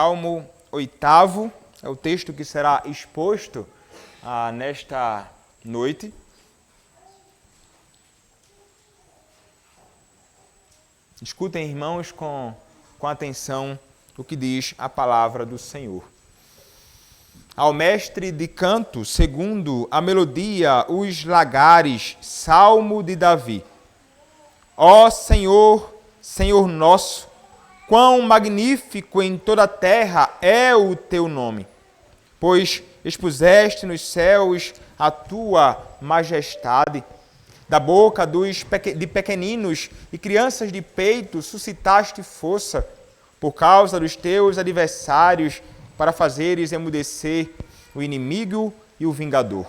Salmo 8 é o texto que será exposto nesta noite. Escutem, irmãos, com atenção o que diz a palavra do Senhor. Ao mestre de canto, segundo a melodia, os lagares, Salmo de Davi. Ó Senhor, Senhor nosso, quão magnífico em toda a terra é o teu nome, pois expuseste nos céus a tua majestade. Da boca de pequeninos e crianças de peito suscitaste força, por causa dos teus adversários, para fazeres emudecer o inimigo e o vingador.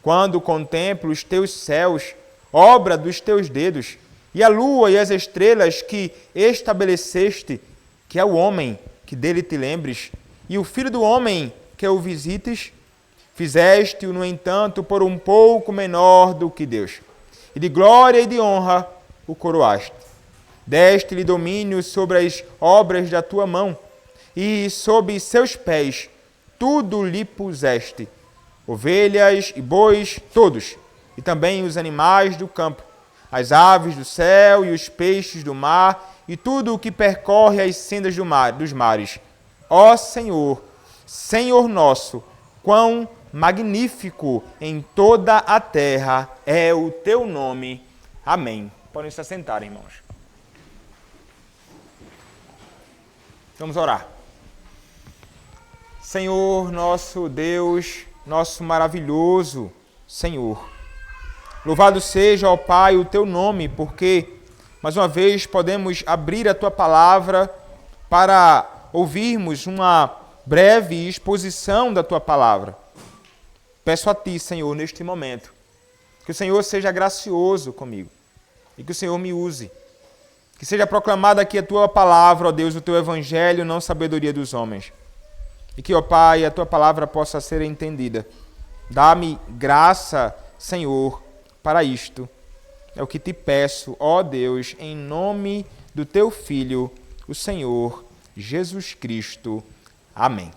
Quando contemplo os teus céus, obra dos teus dedos, e a lua e as estrelas que estabeleceste, que é o homem que dele te lembres, e o filho do homem que o visites, fizeste-o, no entanto, por um pouco menor do que Deus, e de glória e de honra o coroaste. Deste-lhe domínio sobre as obras da tua mão, e sob seus pés tudo lhe puseste, ovelhas e bois todos, e também os animais do campo, as aves do céu e os peixes do mar, e tudo o que percorre as sendas dos mares. Ó Senhor, Senhor nosso, quão magnífico em toda a terra é o teu nome. Amém. Podem se assentar, irmãos. Vamos orar. Senhor, nosso Deus, nosso maravilhoso Senhor, louvado seja, ó Pai, o teu nome, porque, mais uma vez, podemos abrir a tua palavra para ouvirmos uma breve exposição da tua palavra. Peço a ti, Senhor, neste momento, que o Senhor seja gracioso comigo e que o Senhor me use. Que seja proclamada aqui a tua palavra, ó Deus, o teu evangelho, não sabedoria dos homens. E que, ó Pai, a tua palavra possa ser entendida. Dá-me graça, Senhor, para isto. É o que te peço, ó Deus, em nome do teu Filho, o Senhor Jesus Cristo. Amém.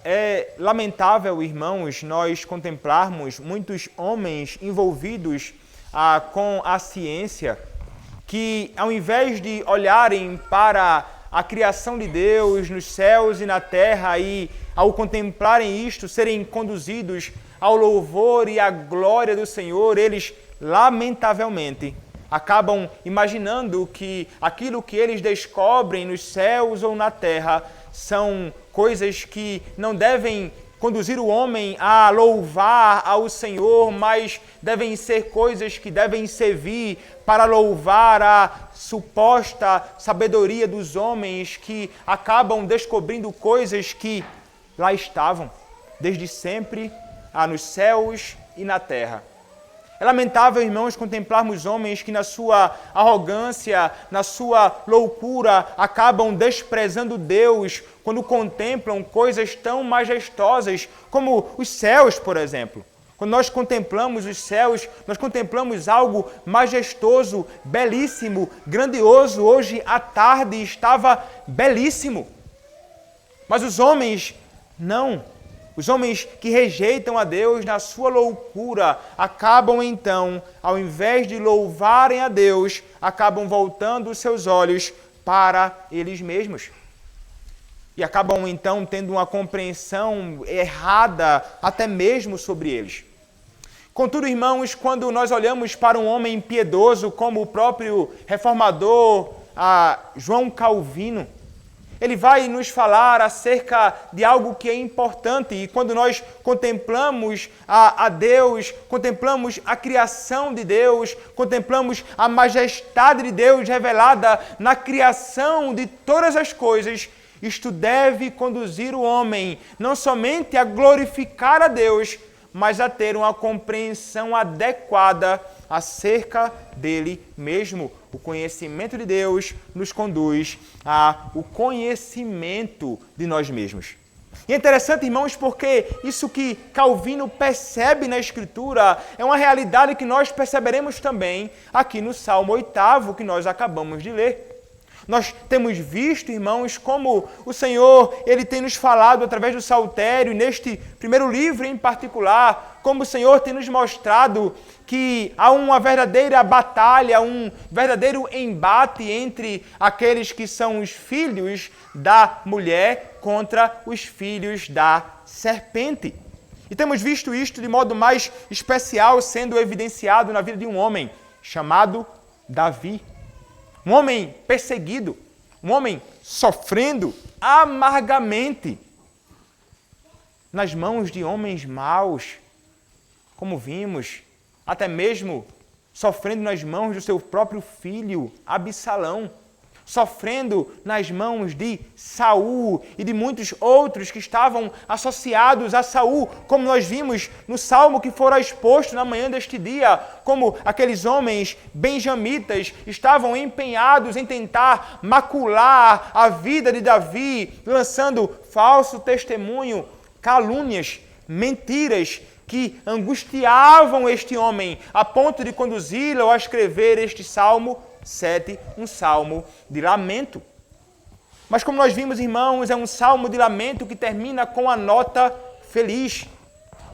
É lamentável, irmãos, nós contemplarmos muitos homens envolvidos com a ciência que, ao invés de olharem para a criação de Deus nos céus e na terra e, ao contemplarem isto, serem conduzidos ao louvor e à glória do Senhor, eles, lamentavelmente, acabam imaginando que aquilo que eles descobrem nos céus ou na terra são coisas que não devem conduzir o homem a louvar ao Senhor, mas devem ser coisas que devem servir para louvar a suposta sabedoria dos homens que acabam descobrindo coisas que lá estavam desde sempre, nos céus e na terra. É lamentável, irmãos, contemplarmos homens que na sua arrogância, na sua loucura, acabam desprezando Deus quando contemplam coisas tão majestosas como os céus, por exemplo. Quando nós contemplamos os céus, nós contemplamos algo majestoso, belíssimo, grandioso. Hoje à tarde estava belíssimo. Mas os homens não. Os homens que rejeitam a Deus na sua loucura acabam então, ao invés de louvarem a Deus, acabam voltando os seus olhos para eles mesmos. E acabam então tendo uma compreensão errada até mesmo sobre eles. Contudo, irmãos, quando nós olhamos para um homem piedoso como o próprio reformador João Calvino, ele vai nos falar acerca de algo que é importante. E quando nós contemplamos a Deus, contemplamos a criação de Deus, contemplamos a majestade de Deus revelada na criação de todas as coisas, isto deve conduzir o homem não somente a glorificar a Deus, mas a ter uma compreensão adequada acerca dele mesmo. O conhecimento de Deus nos conduz ao conhecimento de nós mesmos. E é interessante, irmãos, porque isso que Calvino percebe na Escritura é uma realidade que nós perceberemos também aqui no Salmo 8 que nós acabamos de ler. Nós temos visto, irmãos, como o Senhor ele tem nos falado através do saltério, neste primeiro livro em particular, como o Senhor tem nos mostrado que há uma verdadeira batalha, um verdadeiro embate entre aqueles que são os filhos da mulher contra os filhos da serpente. E temos visto isto de modo mais especial sendo evidenciado na vida de um homem chamado Davi. Um homem perseguido, um homem sofrendo amargamente nas mãos de homens maus, como vimos, até mesmo sofrendo nas mãos do seu próprio filho, Absalão, sofrendo nas mãos de Saul e de muitos outros que estavam associados a Saul, como nós vimos no salmo que fora exposto na manhã deste dia, como aqueles homens benjamitas estavam empenhados em tentar macular a vida de Davi, lançando falso testemunho, calúnias, mentiras, que angustiavam este homem a ponto de conduzi-lo a escrever este Salmo 7, um salmo de lamento. Mas como nós vimos, irmãos, é um salmo de lamento que termina com a nota feliz.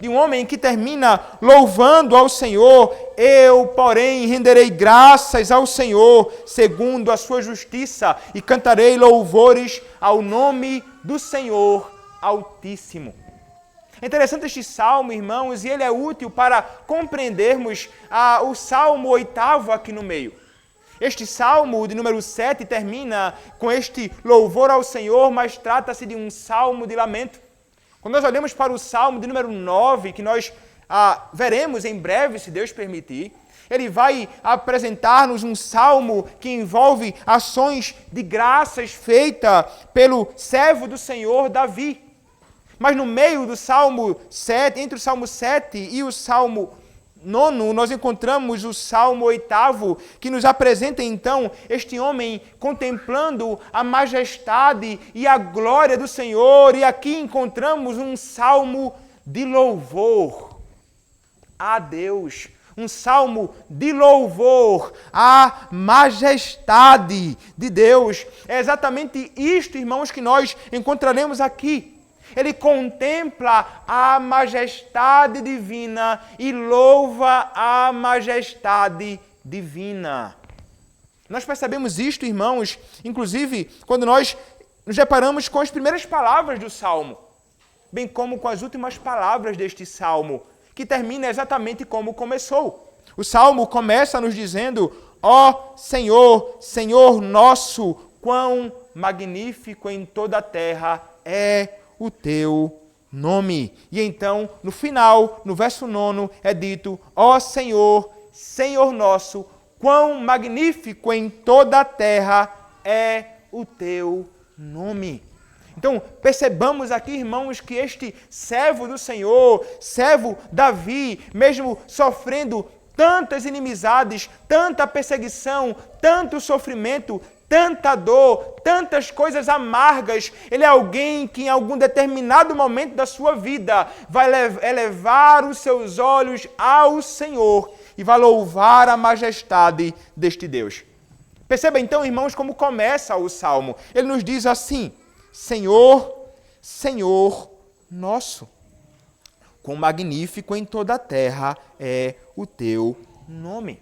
De um homem que termina louvando ao Senhor. Eu, porém, renderei graças ao Senhor, segundo a sua justiça, e cantarei louvores ao nome do Senhor Altíssimo. É interessante este salmo, irmãos, e ele é útil para compreendermos o salmo 8º aqui no meio. Este salmo de número 7 termina com este louvor ao Senhor, mas trata-se de um salmo de lamento. Quando nós olhamos para o salmo de número 9, que nós veremos em breve, se Deus permitir, ele vai apresentar-nos um salmo que envolve ações de graças feitas pelo servo do Senhor, Davi. Mas no meio do Salmo 7, entre o Salmo 7 e o Salmo 9, nós encontramos o Salmo 8º, que nos apresenta então este homem contemplando a majestade e a glória do Senhor. E aqui encontramos um salmo de louvor a Deus. Um salmo de louvor à majestade de Deus. É exatamente isto, irmãos, que nós encontraremos aqui. Ele contempla a majestade divina e louva a majestade divina. Nós percebemos isto, irmãos, inclusive quando nós nos deparamos com as primeiras palavras do Salmo, bem como com as últimas palavras deste Salmo, que termina exatamente como começou. O Salmo começa nos dizendo: ó Senhor, Senhor nosso, quão magnífico em toda a terra é o teu nome. E então, no final, no verso 9, é dito: ó Senhor, Senhor nosso, quão magnífico em toda a terra é o teu nome. Então, percebamos aqui, irmãos, que este servo do Senhor, servo Davi, mesmo sofrendo tantas inimizades, tanta perseguição, tanto sofrimento, tanta dor, tantas coisas amargas, ele é alguém que em algum determinado momento da sua vida vai elevar os seus olhos ao Senhor e vai louvar a majestade deste Deus. Perceba então, irmãos, como começa o Salmo. Ele nos diz assim: Senhor, Senhor nosso, quão magnífico em toda a terra é o teu nome.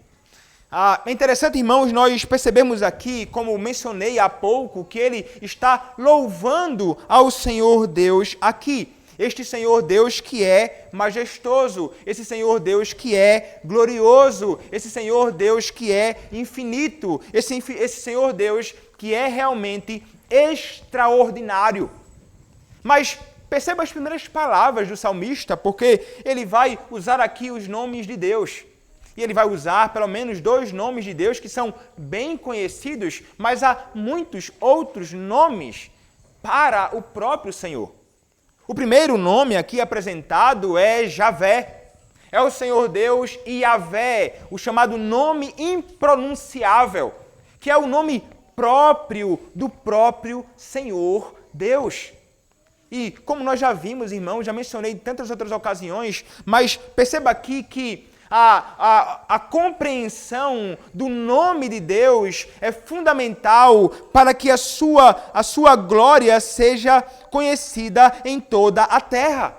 É interessante, irmãos, nós percebemos aqui, como mencionei há pouco, que ele está louvando ao Senhor Deus aqui. Este Senhor Deus que é majestoso, esse Senhor Deus que é glorioso, esse Senhor Deus que é infinito, esse Senhor Deus que é realmente extraordinário. Mas perceba as primeiras palavras do salmista, porque ele vai usar aqui os nomes de Deus. E ele vai usar pelo menos 2 nomes de Deus que são bem conhecidos, mas há muitos outros nomes para o próprio Senhor. O primeiro nome aqui apresentado é Javé. É o Senhor Deus Yavé, o chamado nome impronunciável, que é o nome próprio do próprio Senhor Deus. E como nós já vimos, irmãos, já mencionei em tantas outras ocasiões, mas perceba aqui que A compreensão do nome de Deus é fundamental para que a sua glória seja conhecida em toda a terra.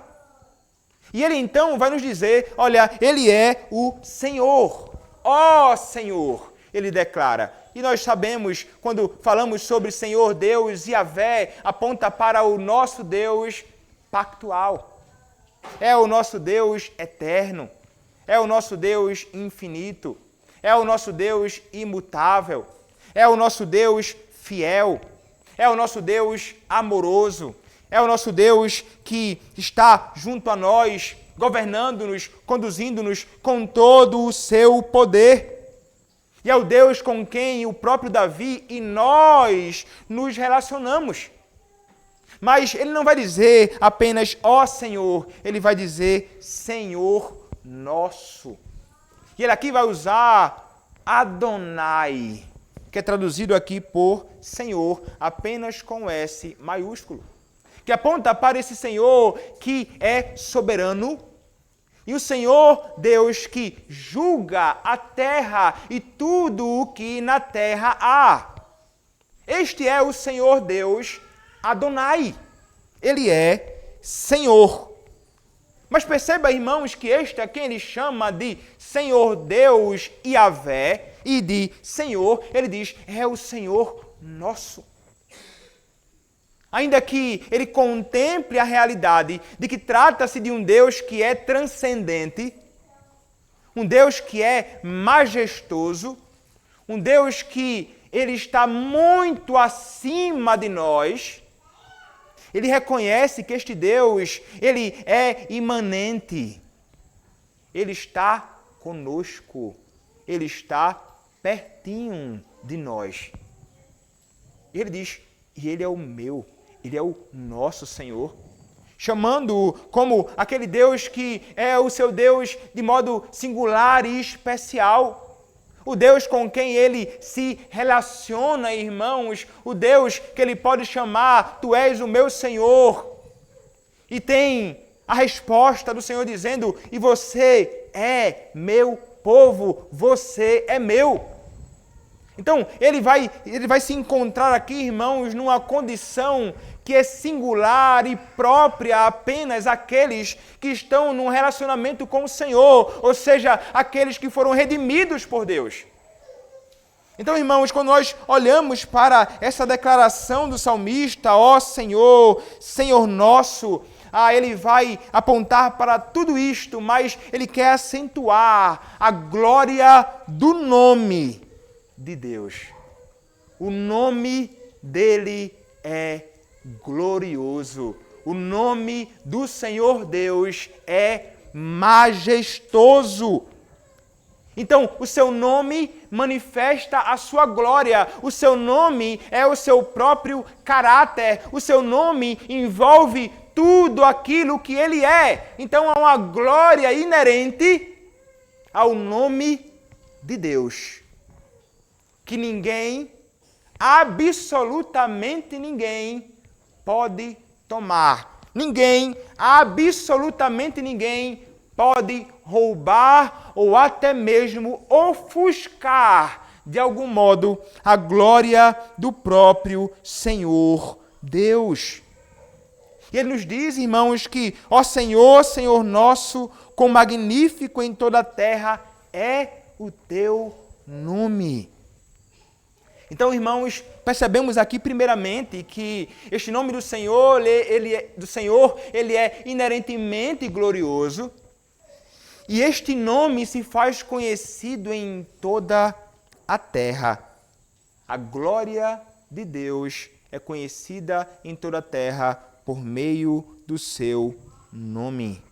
E ele então vai nos dizer, olha, ele é o Senhor. Ó Senhor, ele declara. E nós sabemos, quando falamos sobre Senhor Deus, Yahvé aponta para o nosso Deus pactual. É o nosso Deus eterno. É o nosso Deus infinito. É o nosso Deus imutável. É o nosso Deus fiel. É o nosso Deus amoroso. É o nosso Deus que está junto a nós, governando-nos, conduzindo-nos com todo o seu poder. E é o Deus com quem o próprio Davi e nós nos relacionamos. Mas ele não vai dizer apenas ó Senhor, ele vai dizer Senhor nosso. E ele aqui vai usar Adonai, que é traduzido aqui por Senhor, apenas com S maiúsculo. Que aponta para esse Senhor que é soberano, e o Senhor Deus que julga a terra e tudo o que na terra há. Este é o Senhor Deus Adonai. Ele é Senhor. Mas perceba, irmãos, que este é quem ele chama de Senhor Deus Yahvé, e de Senhor, ele diz, é o Senhor nosso. Ainda que ele contemple a realidade de que trata-se de um Deus que é transcendente, um Deus que é majestoso, um Deus que ele está muito acima de nós, ele reconhece que este Deus, ele é imanente, ele está conosco, ele está pertinho de nós. E ele diz, e ele é o meu, ele é o nosso Senhor, chamando-o como aquele Deus que é o seu Deus de modo singular e especial. O Deus com quem ele se relaciona, irmãos, o Deus que ele pode chamar, tu és o meu Senhor. E tem a resposta do Senhor dizendo, e você é meu povo, você é meu. Então, ele vai se encontrar aqui, irmãos, numa condição que é singular e própria apenas àqueles que estão num relacionamento com o Senhor, ou seja, aqueles que foram redimidos por Deus. Então, irmãos, quando nós olhamos para essa declaração do salmista, ó Senhor, Senhor nosso, ele vai apontar para tudo isto, mas ele quer acentuar a glória do nome de Deus. O nome dele é glorioso. O nome do Senhor Deus é majestoso. Então, o seu nome manifesta a sua glória. O seu nome é o seu próprio caráter. O seu nome envolve tudo aquilo que ele é. Então, há uma glória inerente ao nome de Deus, que ninguém, absolutamente ninguém, pode tomar. Ninguém, absolutamente ninguém, pode roubar ou até mesmo ofuscar, de algum modo, a glória do próprio Senhor Deus. E ele nos diz, irmãos, que, ó Senhor, Senhor nosso, quão magnífico em toda a terra é o teu nome. Então, irmãos, percebemos aqui primeiramente que este nome do Senhor, ele é inerentemente glorioso, e este nome se faz conhecido em toda a terra. A glória de Deus é conhecida em toda a terra por meio do seu nome.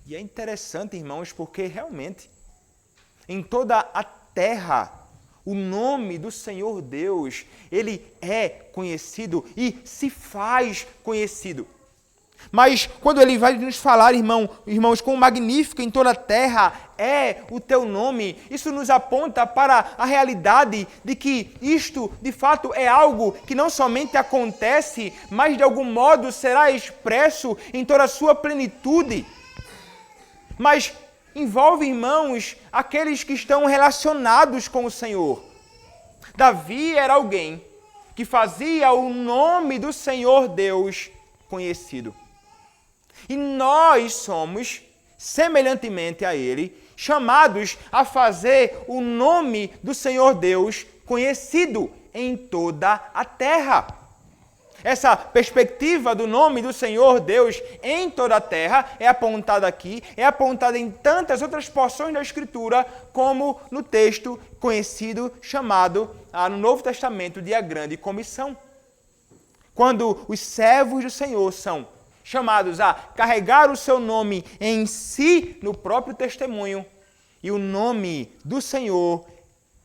E é interessante, irmãos, porque realmente em toda a terra o nome do Senhor Deus, ele é conhecido e se faz conhecido. Mas quando ele vai nos falar, irmãos, quão magnífico em toda a terra é o teu nome, isso nos aponta para a realidade de que isto, de fato, é algo que não somente acontece, mas de algum modo será expresso em toda a sua plenitude. Mas envolve, irmãos, aqueles que estão relacionados com o Senhor. Davi era alguém que fazia o nome do Senhor Deus conhecido. E nós somos, semelhantemente a ele, chamados a fazer o nome do Senhor Deus conhecido em toda a terra. Essa perspectiva do nome do Senhor Deus em toda a terra é apontada aqui, é apontada em tantas outras porções da Escritura, como no texto conhecido, chamado no Novo Testamento de a Grande Comissão. Quando os servos do Senhor são chamados a carregar o seu nome em si no próprio testemunho, e o nome do Senhor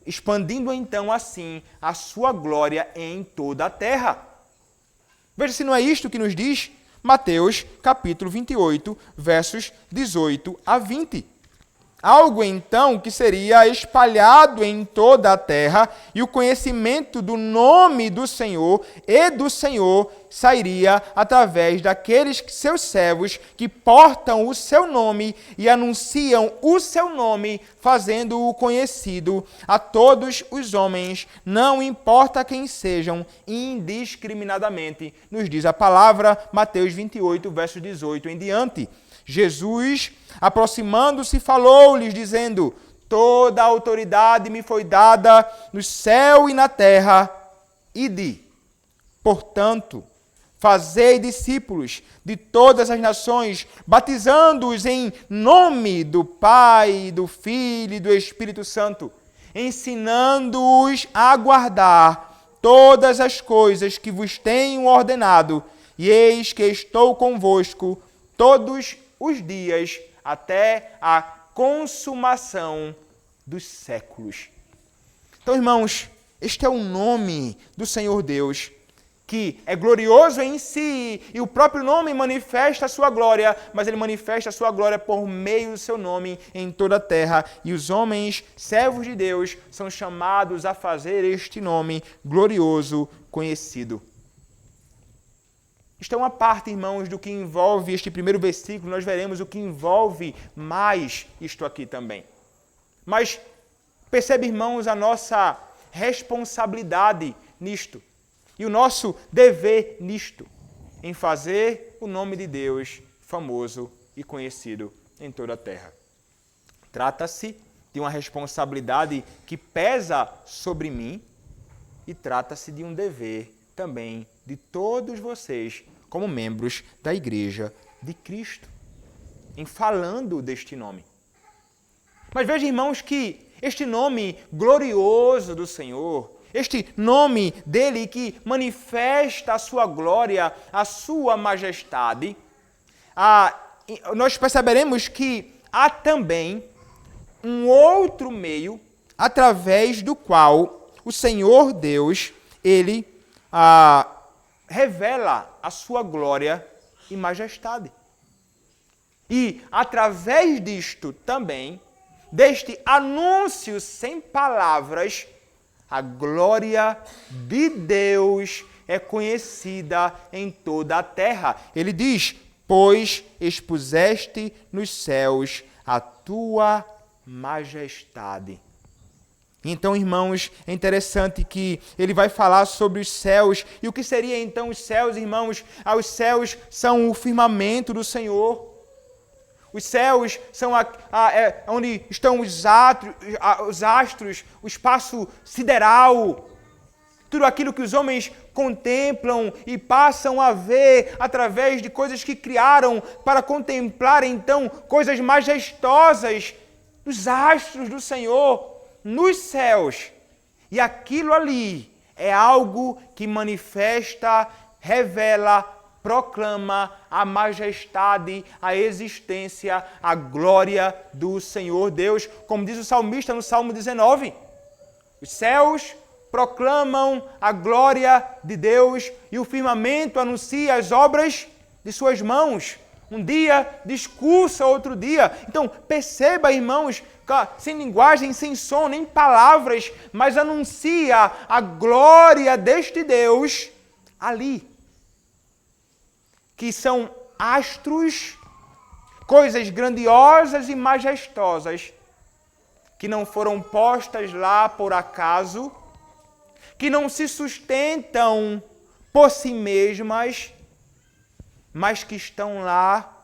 expandindo então assim a sua glória em toda a terra. Veja se não é isto que nos diz Mateus capítulo 28, versos 18 a 20. Algo então que seria espalhado em toda a terra, e o conhecimento do nome do Senhor e do Senhor sairia através daqueles seus servos que portam o seu nome e anunciam o seu nome, fazendo-o conhecido a todos os homens, não importa quem sejam, indiscriminadamente, nos diz a palavra, Mateus 28, versos 18 em diante. Jesus, aproximando-se, falou-lhes, dizendo: toda a autoridade me foi dada no céu e na terra. Ide, portanto, fazei discípulos de todas as nações, batizando-os em nome do Pai, do Filho e do Espírito Santo, ensinando-os a guardar todas as coisas que vos tenho ordenado, e eis que estou convosco todos os dias até a consumação dos séculos. Então, irmãos, este é o nome do Senhor Deus, que é glorioso em si, e o próprio nome manifesta a sua glória, mas ele manifesta a sua glória por meio do seu nome em toda a terra, e os homens, servos de Deus, são chamados a fazer este nome glorioso conhecido. Isto é uma parte, irmãos, do que envolve este primeiro versículo. Nós veremos o que envolve mais isto aqui também. Mas percebe, irmãos, a nossa responsabilidade nisto e o nosso dever nisto, em fazer o nome de Deus famoso e conhecido em toda a terra. Trata-se de uma responsabilidade que pesa sobre mim e trata-se de um dever também de todos vocês, como membros da Igreja de Cristo, em falando deste nome. Mas veja, irmãos, que este nome glorioso do Senhor, este nome dele que manifesta a sua glória, a sua majestade, nós perceberemos que há também um outro meio através do qual o Senhor Deus, ele revela a sua glória e majestade. E, através disto também, deste anúncio sem palavras, a glória de Deus é conhecida em toda a terra. Ele diz: pois expuseste nos céus a tua majestade. Então, irmãos, é interessante que ele vai falar sobre os céus. E o que seria então os céus, irmãos? Os céus são o firmamento do Senhor. Os céus são onde estão os astros, o espaço sideral. Tudo aquilo que os homens contemplam e passam a ver através de coisas que criaram para contemplar, então, coisas majestosas dos astros do Senhor nos céus. E aquilo ali é algo que manifesta, revela, proclama a majestade, a existência, a glória do Senhor Deus. Como diz o salmista no Salmo 19, os céus proclamam a glória de Deus e o firmamento anuncia as obras de suas mãos. Um dia discursa outro dia. Então, perceba, irmãos, sem linguagem, sem som, nem palavras, mas anuncia a glória deste Deus ali. Que são astros coisas grandiosas e majestosas, que não foram postas lá por acaso, que não se sustentam por si mesmas, mas que estão lá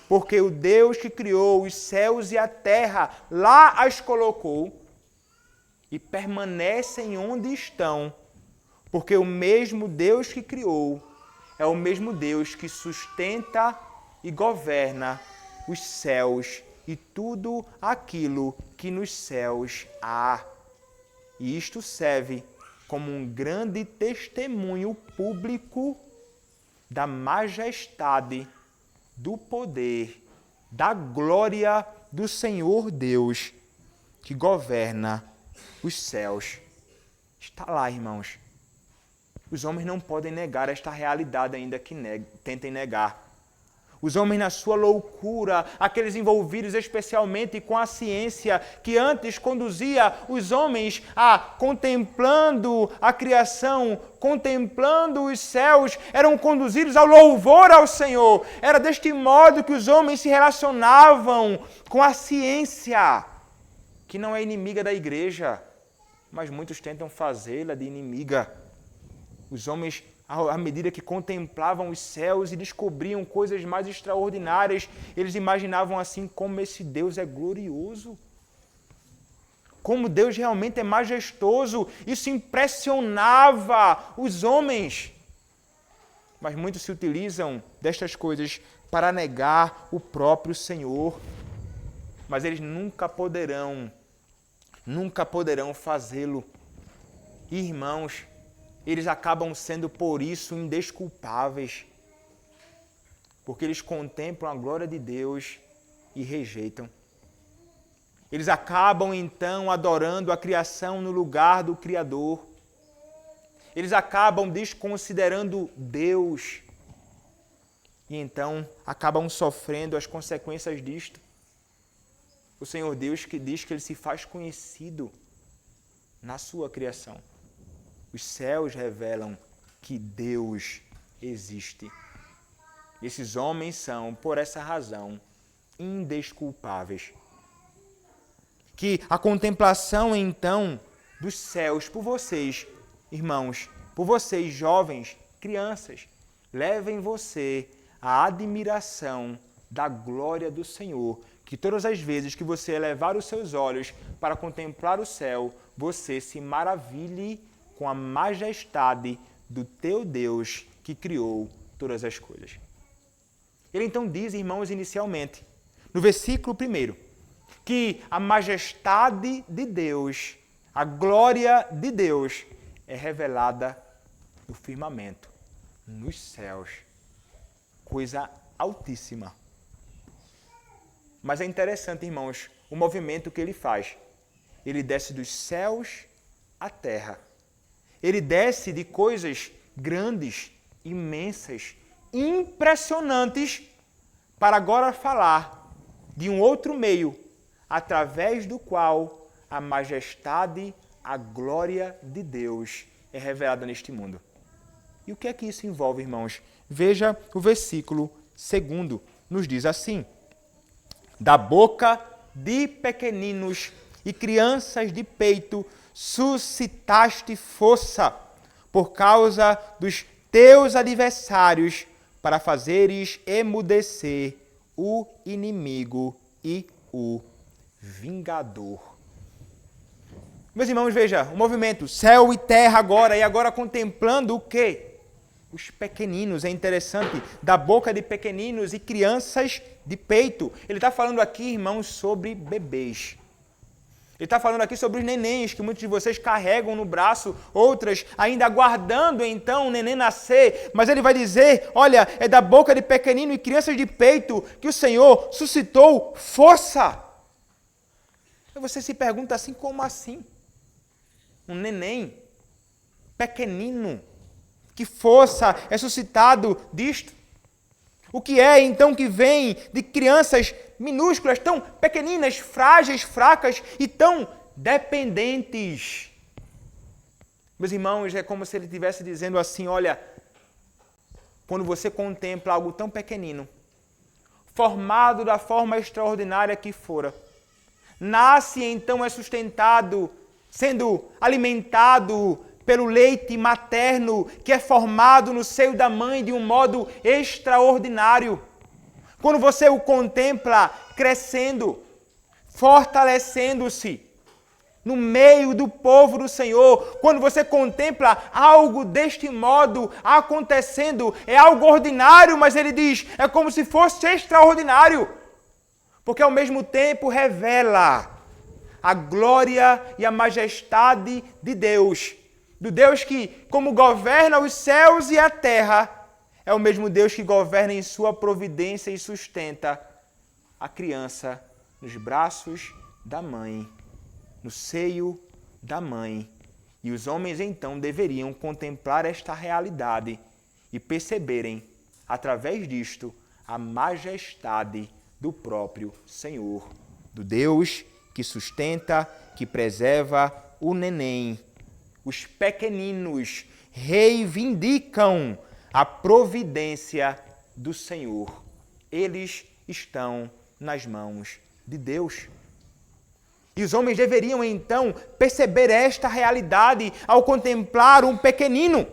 porque o Deus que criou os céus e a terra lá as colocou e permanecem onde estão, porque o mesmo Deus que criou é o mesmo Deus que sustenta e governa os céus e tudo aquilo que nos céus há. E isto serve como um grande testemunho público da majestade, do poder, da glória do Senhor Deus que governa os céus. Está lá, irmãos. Os homens não podem negar esta realidade, ainda que tentem negar. Os homens, na sua loucura, aqueles envolvidos especialmente com a ciência, que antes conduzia os homens a contemplando a criação, contemplando os céus, eram conduzidos ao louvor ao Senhor. Era deste modo que os homens se relacionavam com a ciência, que não é inimiga da igreja, mas muitos tentam fazê-la de inimiga. Os homens, à medida que contemplavam os céus e descobriam coisas mais extraordinárias, eles imaginavam assim como esse Deus é glorioso. Como Deus realmente é majestoso. Isso impressionava os homens. Mas muitos se utilizam destas coisas para negar o próprio Senhor. Mas eles nunca poderão fazê-lo. Irmãos, eles acabam sendo, por isso, indesculpáveis, porque eles contemplam a glória de Deus e rejeitam. Eles acabam, então, adorando a criação no lugar do Criador. Eles acabam desconsiderando Deus e, então, acabam sofrendo as consequências disto. O Senhor Deus que diz que Ele se faz conhecido na sua criação. Os céus revelam que Deus existe. Esses homens são, por essa razão, indesculpáveis. Que a contemplação, então, dos céus por vocês, irmãos, por vocês, jovens, crianças, levem você à admiração da glória do Senhor, que todas as vezes que você elevar os seus olhos para contemplar o céu, você se maravilhe com a majestade do teu Deus que criou todas as coisas. Ele então diz, irmãos, inicialmente, no versículo 1, que a majestade de Deus, a glória de Deus é revelada no firmamento, nos céus. Coisa altíssima. Mas é interessante, irmãos, o movimento que ele faz. Ele desce dos céus à terra. Ele desce de coisas grandes, imensas, impressionantes, para agora falar de um outro meio, através do qual a majestade, a glória de Deus é revelada neste mundo. E o que é que isso envolve, irmãos? Veja o versículo 2, nos diz assim: da boca de pequeninos e crianças de peito suscitaste força por causa dos teus adversários, para fazeres emudecer o inimigo e o vingador. Meus irmãos, veja, o movimento céu e terra agora, e agora contemplando o quê? Os pequeninos, é interessante, da boca de pequeninos e crianças de peito. Ele está falando aqui, irmãos, sobre bebês. Ele está falando aqui sobre os nenéns que muitos de vocês carregam no braço, outras ainda aguardando então o neném nascer. Mas ele vai dizer, olha, é da boca de pequenino e crianças de peito que o Senhor suscitou força. E você se pergunta assim, como assim? Um neném pequenino, que força é suscitado disto? O que é então que vem de crianças minúsculas, tão pequeninas, frágeis, fracas e tão dependentes? Meus irmãos, é como se ele estivesse dizendo assim, olha, quando você contempla algo tão pequenino, formado da forma extraordinária que fora. Nasce, então é sustentado, sendo alimentado pelo leite materno, que é formado no seio da mãe de um modo extraordinário. Quando você o contempla crescendo, fortalecendo-se no meio do povo do Senhor, quando você contempla algo deste modo acontecendo, é algo ordinário, mas ele diz, é como se fosse extraordinário, porque ao mesmo tempo revela a glória e a majestade de Deus, do Deus que, como governa os céus e a terra, é o mesmo Deus que governa em sua providência e sustenta a criança nos braços da mãe, no seio da mãe. E os homens então deveriam contemplar esta realidade e perceberem, através disto, a majestade do próprio Senhor, do Deus que sustenta, que preserva o neném. Os pequeninos reivindicam a providência do Senhor. Eles estão nas mãos de Deus. E os homens deveriam, então, perceber esta realidade ao contemplar um pequenino.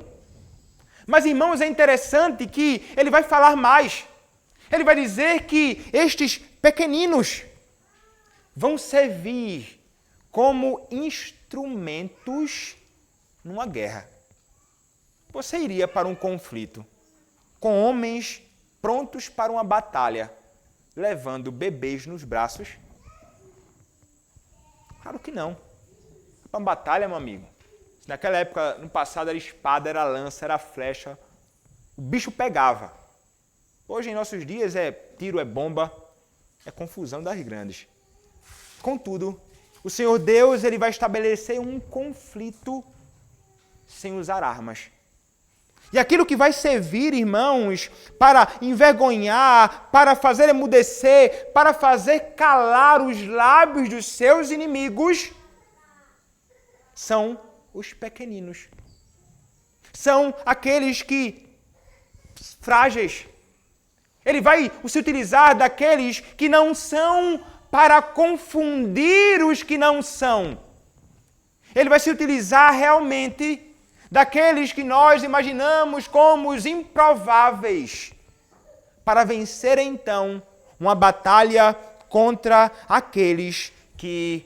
Mas, irmãos, é interessante que ele vai falar mais. Ele vai dizer que estes pequeninos vão servir como instrumentos numa guerra. Você iria para um conflito com homens prontos para uma batalha, levando bebês nos braços? Claro que não. Para uma batalha, meu amigo. Naquela época, no passado, era espada, era lança, era flecha. O bicho pegava. Hoje, em nossos dias, é tiro, é bomba, é confusão das grandes. Contudo, o Senhor Deus ele vai estabelecer um conflito sem usar armas. E aquilo que vai servir, irmãos, para envergonhar, para fazer emudecer, para fazer calar os lábios dos seus inimigos, são os pequeninos. São aqueles que frágeis. Ele vai se utilizar daqueles que não são para confundir os que não são. Ele vai se utilizar realmente daqueles que nós imaginamos como os improváveis, para vencer então uma batalha contra aqueles que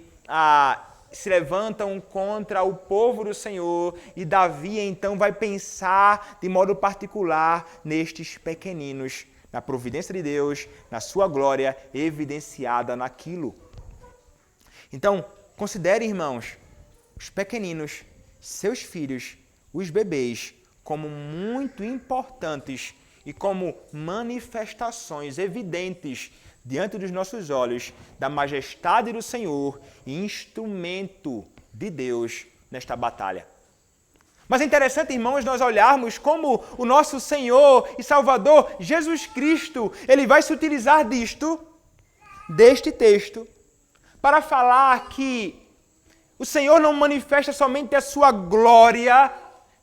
se levantam contra o povo do Senhor. E Davi então vai pensar de modo particular nestes pequeninos, na providência de Deus, na sua glória evidenciada naquilo. Então, considere, irmãos, os pequeninos, seus filhos, os bebês, como muito importantes e como manifestações evidentes diante dos nossos olhos da majestade do Senhor e instrumento de Deus nesta batalha. Mas é interessante, irmãos, nós olharmos como o nosso Senhor e Salvador, Jesus Cristo, ele vai se utilizar deste texto, para falar que o Senhor não manifesta somente a sua glória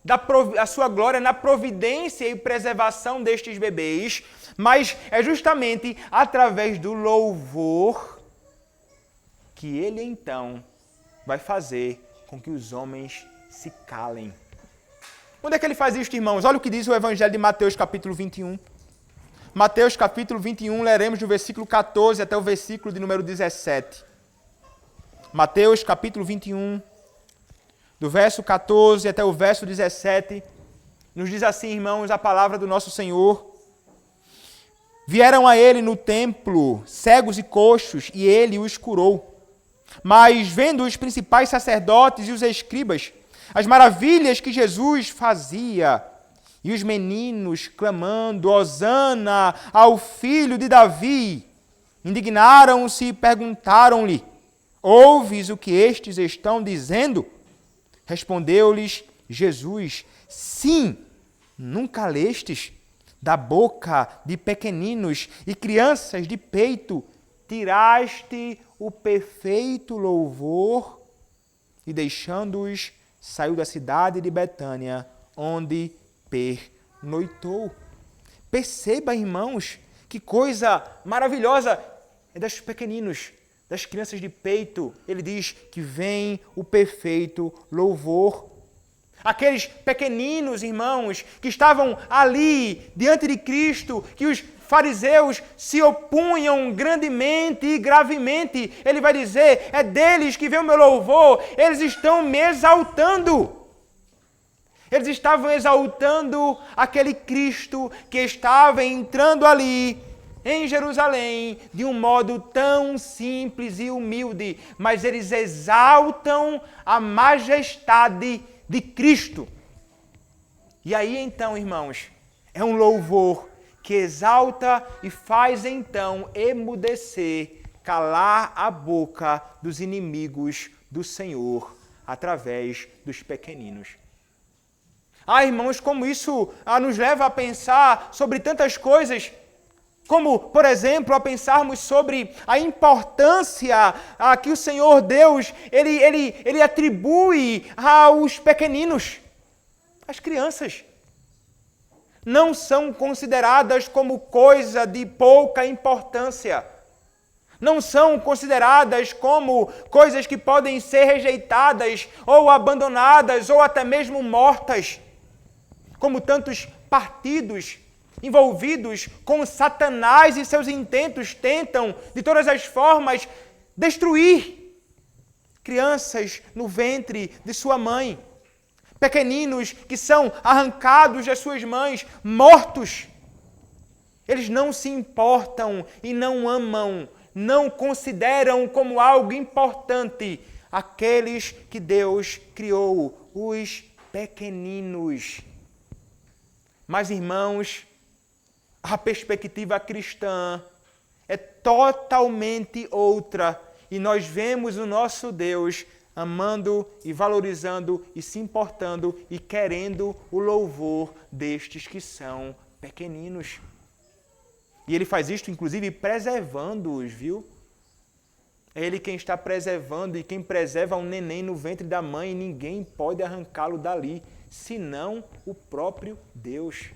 na providência e preservação destes bebês, mas é justamente através do louvor que ele então vai fazer com que os homens se calem. Onde é que ele faz isso, irmãos? Olha o que diz o Evangelho de Mateus, capítulo 21. Mateus, capítulo 21, leremos do versículo 14 até o versículo de número 17. Mateus, capítulo 21, do verso 14 até o verso 17, nos diz assim, irmãos, a palavra do nosso Senhor. Vieram a ele no templo cegos e coxos, e ele os curou. Mas, vendo os principais sacerdotes e os escribas, as maravilhas que Jesus fazia, e os meninos clamando, Hosana ao filho de Davi, indignaram-se e perguntaram-lhe, ouves o que estes estão dizendo? Respondeu-lhes Jesus, sim, nunca lestes? Da boca de pequeninos e crianças de peito, tiraste o perfeito louvor. E deixando-os, saiu da cidade de Betânia, onde pernoitou. Perceba, irmãos, Que coisa maravilhosa! É dos pequeninos, das crianças de peito. Ele diz que vem o perfeito louvor. Aqueles pequeninos, irmãos, que estavam ali diante de Cristo, que os fariseus se opunham grandemente e gravemente. Ele vai dizer, é deles que vem o meu louvor, eles estão me exaltando. Eles estavam exaltando aquele Cristo que estava entrando ali em Jerusalém de um modo tão simples e humilde, mas eles exaltam a majestade de Cristo. E aí então, irmãos, é um louvor que exalta e faz então emudecer, calar a boca dos inimigos do Senhor através dos pequeninos. Irmãos, como isso nos leva a pensar sobre tantas coisas, como, por exemplo, a pensarmos sobre a importância que o Senhor Deus, Ele atribui aos pequeninos. As crianças não são consideradas como coisa de pouca importância. Não são consideradas como coisas que podem ser rejeitadas ou abandonadas ou até mesmo mortas. Como tantos partidos envolvidos com Satanás e seus intentos tentam, de todas as formas, destruir crianças no ventre de sua mãe. Pequeninos que são arrancados das suas mães, mortos. Eles não se importam e não amam, não consideram como algo importante aqueles que Deus criou, os pequeninos. Mas, irmãos, a perspectiva cristã é totalmente outra e nós vemos o nosso Deus amando e valorizando e se importando e querendo o louvor destes que são pequeninos. E Ele faz isto, inclusive, preservando-os, viu? É Ele quem está preservando e quem preserva um neném no ventre da mãe e ninguém pode arrancá-lo dali, senão o próprio Deus.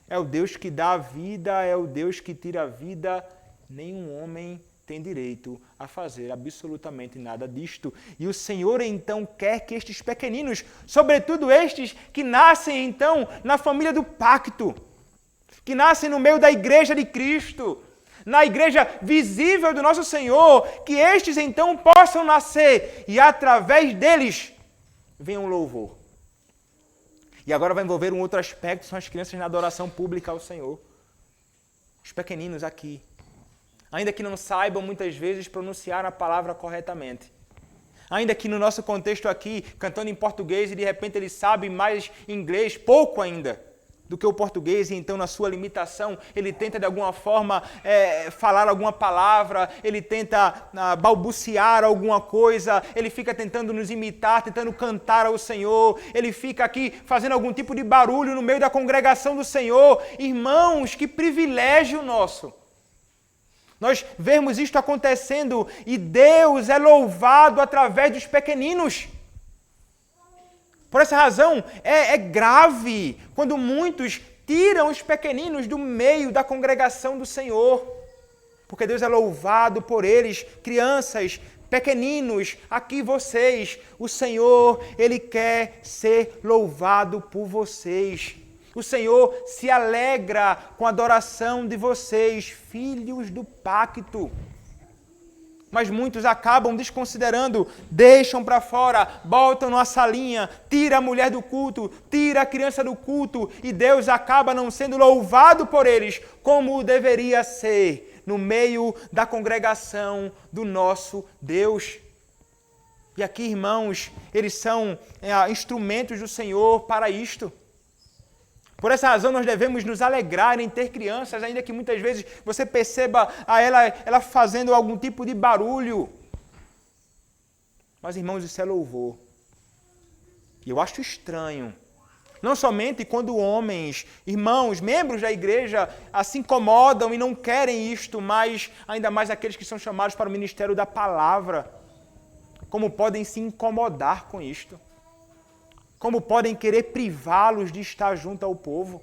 É o Deus que dá a vida, é o Deus que tira a vida. Nenhum homem tem direito a fazer absolutamente nada disto. E o Senhor então quer que estes pequeninos, sobretudo estes que nascem então na família do pacto, que nascem no meio da igreja de Cristo, na igreja visível do nosso Senhor, que estes então possam nascer e através deles venha um louvor. E agora vai envolver um outro aspecto, são as crianças na adoração pública ao Senhor. Os pequeninos aqui, ainda que não saibam muitas vezes pronunciar a palavra corretamente. Ainda que no nosso contexto aqui, cantando em português e de repente ele sabe mais inglês, pouco ainda, do que o português, e então na sua limitação ele tenta de alguma forma falar alguma palavra, ele tenta balbuciar alguma coisa, ele fica tentando nos imitar, tentando cantar ao Senhor, ele fica aqui fazendo algum tipo de barulho no meio da congregação do Senhor. Irmãos, que privilégio nosso! Nós vemos isto acontecendo e Deus é louvado através dos pequeninos. Por essa razão, é grave quando muitos tiram os pequeninos do meio da congregação do Senhor. Porque Deus é louvado por eles, crianças, pequeninos, aqui vocês. O Senhor, Ele quer ser louvado por vocês. O Senhor se alegra com a adoração de vocês, filhos do pacto. Mas muitos acabam desconsiderando, deixam para fora, botam numa salinha, tira a mulher do culto, tira a criança do culto e Deus acaba não sendo louvado por eles como deveria ser no meio da congregação do nosso Deus. E aqui, irmãos, eles são instrumentos do Senhor para isto. Por essa razão, nós devemos nos alegrar em ter crianças, ainda que muitas vezes você perceba ela fazendo algum tipo de barulho. Mas, irmãos, isso é louvor. E eu acho estranho, não somente quando homens, irmãos, membros da igreja se incomodam e não querem isto, mas ainda mais aqueles que são chamados para o ministério da palavra, como podem se incomodar com isto. Como podem querer privá-los de estar junto ao povo?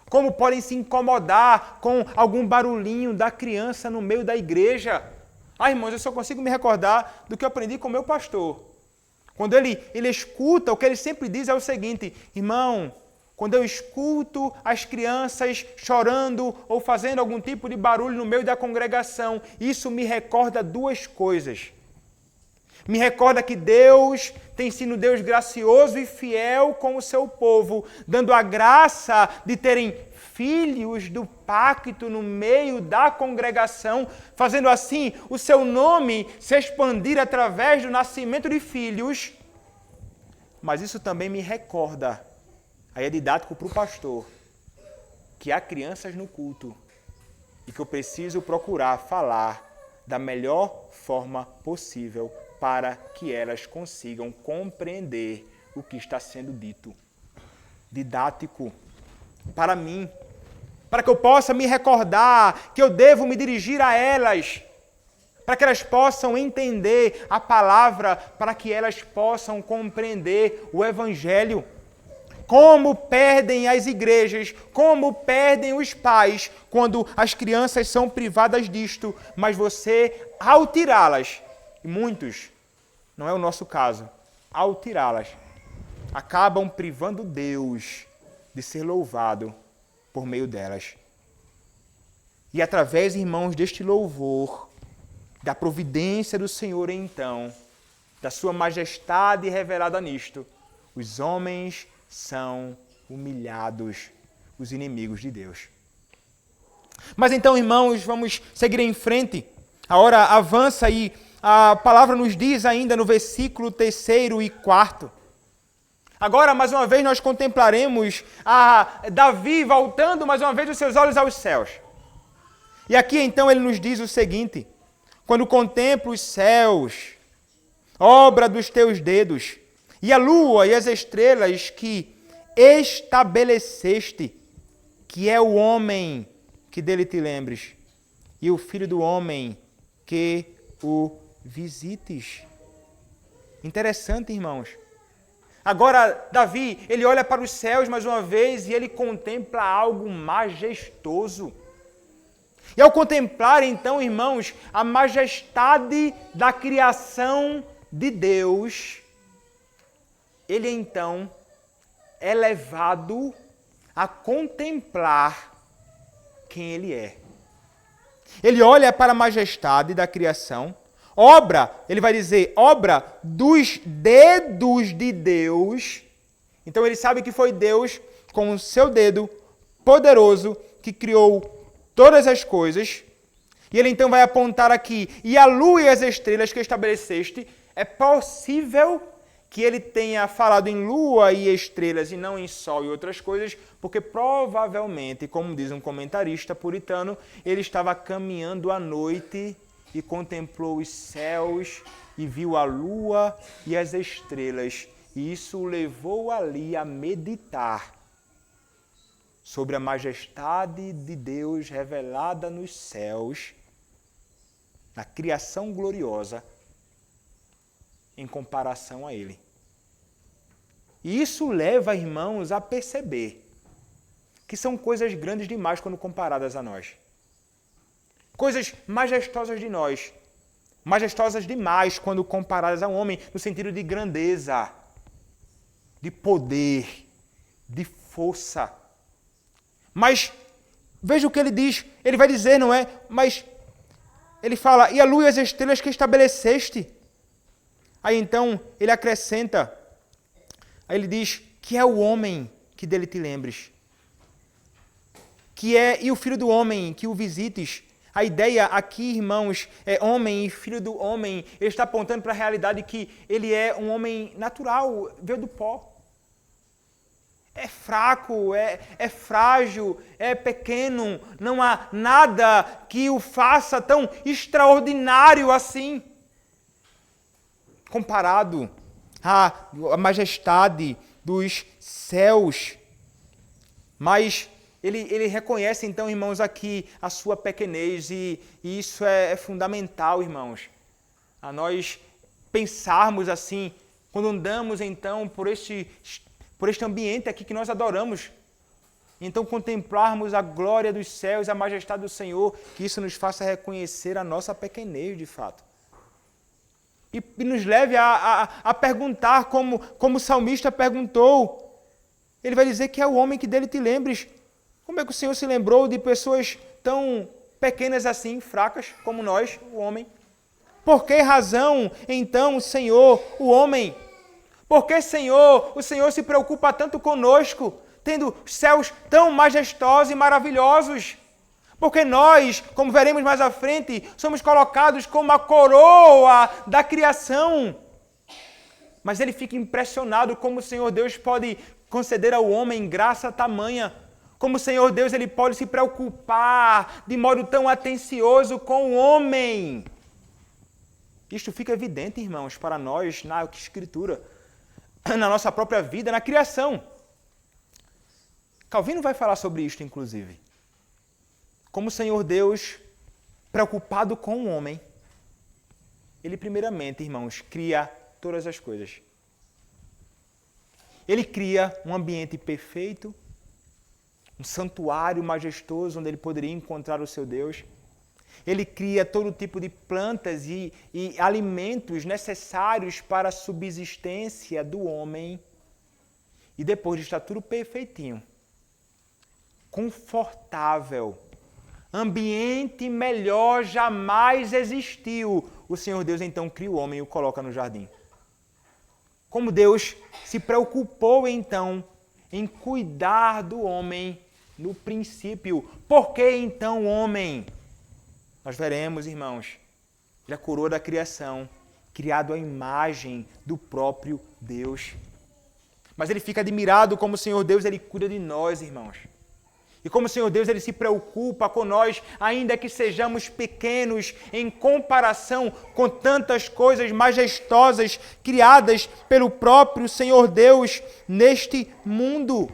Como podem se incomodar com algum barulhinho da criança no meio da igreja? Irmãos, eu só consigo me recordar do que eu aprendi com o meu pastor. Quando ele escuta, o que ele sempre diz é o seguinte: irmão, quando eu escuto as crianças chorando ou fazendo algum tipo de barulho no meio da congregação, isso me recorda duas coisas. Me recorda que Deus tem sido um Deus gracioso e fiel com o seu povo, dando a graça de terem filhos do pacto no meio da congregação, fazendo assim o seu nome se expandir através do nascimento de filhos. Mas isso também me recorda, aí é didático para o pastor, que há crianças no culto e que eu preciso procurar falar da melhor forma possível para que elas consigam compreender o que está sendo dito. Didático para mim, para que eu possa me recordar que eu devo me dirigir a elas, para que elas possam entender a palavra, para que elas possam compreender o Evangelho. Como perdem as igrejas, como perdem os pais quando as crianças são privadas disto, mas você, ao tirá-las, e muitos, não é o nosso caso, ao tirá-las, acabam privando Deus de ser louvado por meio delas. E através, irmãos, deste louvor, da providência do Senhor, então, da sua majestade revelada nisto, os homens são humilhados, os inimigos de Deus. Mas então, irmãos, vamos seguir em frente. A hora avança e a palavra nos diz ainda no versículo 3º e 4º. Agora, mais uma vez, nós contemplaremos a Davi voltando mais uma vez os seus olhos aos céus. E aqui, então, ele nos diz o seguinte: quando contemplo os céus, obra dos teus dedos, e a lua e as estrelas que estabeleceste, que é o homem que dele te lembres, e o filho do homem que o visites. Interessante, irmãos. Agora, Davi, ele olha para os céus mais uma vez e ele contempla algo majestoso. E ao contemplar, então, irmãos, a majestade da criação de Deus, ele, então, é levado a contemplar quem ele é. Ele olha para a majestade da criação, obra, ele vai dizer, obra dos dedos de Deus. Então ele sabe que foi Deus, com o seu dedo poderoso, que criou todas as coisas. E ele então vai apontar aqui, e a lua e as estrelas que estabeleceste. É possível que ele tenha falado em lua e estrelas e não em sol e outras coisas, porque provavelmente, como diz um comentarista puritano, ele estava caminhando à noite e contemplou os céus e viu a lua e as estrelas. E isso o levou ali a meditar sobre a majestade de Deus revelada nos céus, na criação gloriosa, em comparação a ele. E isso leva, irmãos, a perceber que são coisas grandes demais quando comparadas a nós. Coisas majestosas de nós, majestosas demais quando comparadas a um homem, no sentido de grandeza, de poder, de força. Mas veja o que ele diz, ele vai dizer, não é? Mas ele fala, e a lua e as estrelas que estabeleceste. Aí então ele acrescenta, aí ele diz, que é o homem que dele te lembres. Que é, e o filho do homem que o visites. A ideia aqui, irmãos, é homem e filho do homem. Ele está apontando para a realidade que ele é um homem natural, veio do pó. É fraco, é frágil, é pequeno. Não há nada que o faça tão extraordinário assim. Comparado à majestade dos céus. Mas ele reconhece, então, irmãos, aqui a sua pequenez, e isso é fundamental, irmãos, a nós pensarmos assim, quando andamos, então, por este ambiente aqui que nós adoramos. Então contemplarmos a glória dos céus, a majestade do Senhor, que isso nos faça reconhecer a nossa pequenez de fato. E nos leve a perguntar como o salmista perguntou. Ele vai dizer que é o homem que dele te lembres. Como é que o Senhor se lembrou de pessoas tão pequenas assim, fracas como nós, o homem? Por que razão, então, Senhor, o homem? Por que, Senhor, o Senhor se preocupa tanto conosco, tendo céus tão majestosos e maravilhosos? Porque nós, como veremos mais à frente, somos colocados como a coroa da criação. Mas ele fica impressionado como o Senhor Deus pode conceder ao homem graça tamanha. Como o Senhor Deus ele pode se preocupar de modo tão atencioso com o homem. Isto fica evidente, irmãos, para nós na Escritura, na nossa própria vida, na criação. Calvino vai falar sobre isto, inclusive. Como o Senhor Deus, preocupado com o homem, ele primeiramente, irmãos, cria todas as coisas. Ele cria um ambiente perfeito, um santuário majestoso onde ele poderia encontrar o seu Deus. Ele cria todo tipo de plantas e alimentos necessários para a subsistência do homem. E depois de estar tudo perfeitinho, confortável, ambiente melhor jamais existiu, o Senhor Deus então cria o homem e o coloca no jardim. Como Deus se preocupou então em cuidar do homem no princípio. Por que então o homem? Nós veremos, irmãos, ele é a coroa da criação, criado à imagem do próprio Deus. Mas ele fica admirado como o Senhor Deus ele cuida de nós, irmãos. E como o Senhor Deus ele se preocupa com nós, ainda que sejamos pequenos em comparação com tantas coisas majestosas criadas pelo próprio Senhor Deus neste mundo.